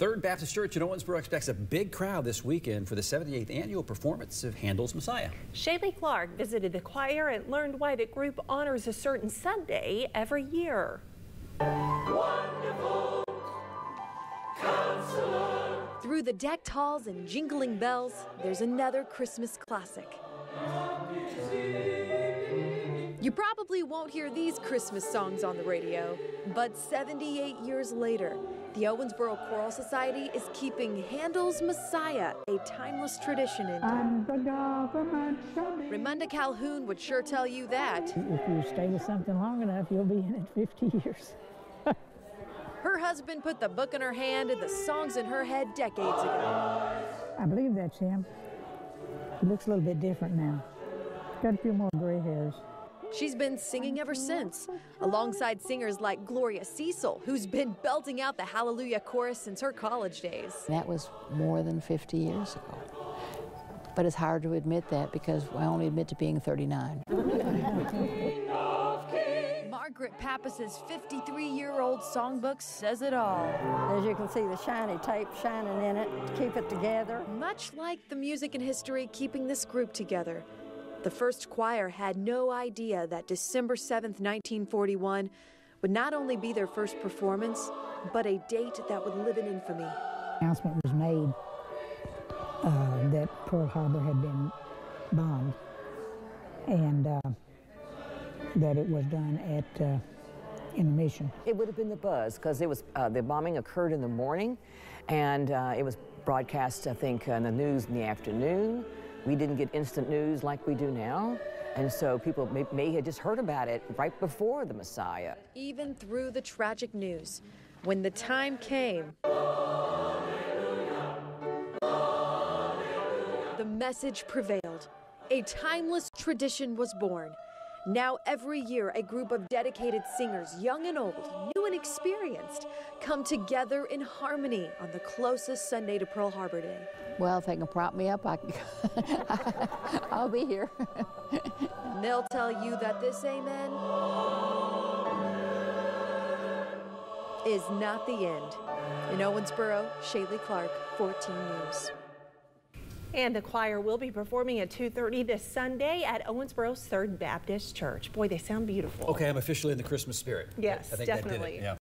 Third Baptist Church in Owensboro expects a big crowd this weekend for the 78th annual performance of Handel's Messiah. Shaelie Clark visited the choir and learned why the group honors a certain Sunday every year. Wonderful Counselor. Through the decked halls and jingling bells, there's another Christmas classic. You probably won't hear these Christmas songs on the radio, but 78 years later, the Owensboro Choral Society is keeping Handel's Messiah, a timeless tradition in town. Ramonda Calhoun would sure tell you that. If you stay with something long enough, you'll be in it 50 years. Her husband put the book in her hand and the songs in her head decades ago. I believe that's him. He looks a little bit different now. Got a few more gray hairs. She's been singing ever since, alongside singers like Gloria Cecil, who's been belting out the Hallelujah chorus since her college days. That was more than 50 years ago. But it's hard to admit that because I only admit to being 39. Margaret Pappas's 53-year-old songbook says it all. As you can see, the shiny tape shining in it to keep it together. Much like the music and history keeping this group together, the first choir had no idea that December 7th, 1941 would not only be their first performance, but a date that would live in infamy. Announcement was made that Pearl Harbor had been bombed and that it was done at intermission. It would have been the buzz because it was the bombing occurred in the morning, and it was broadcast, I think, in the news in the afternoon. We didn't get instant news like we do now, and so people may have just heard about it right before the Messiah. Even through the tragic news, when the time came, the message prevailed. A timeless tradition was born. Now every year, a group of dedicated singers, young and old, new and experienced, come together in harmony on the closest Sunday to Pearl Harbor Day. Well, if they can prop me up, I'll be here. And they'll tell you that this amen is not the end. In Owensboro, Shaelie Clark, 14 News. And the choir will be performing at 2:30 this Sunday at Owensboro's Third Baptist Church. Boy, they sound beautiful. Okay, I'm officially in the Christmas spirit. Yes, I think definitely. That did it. Yeah.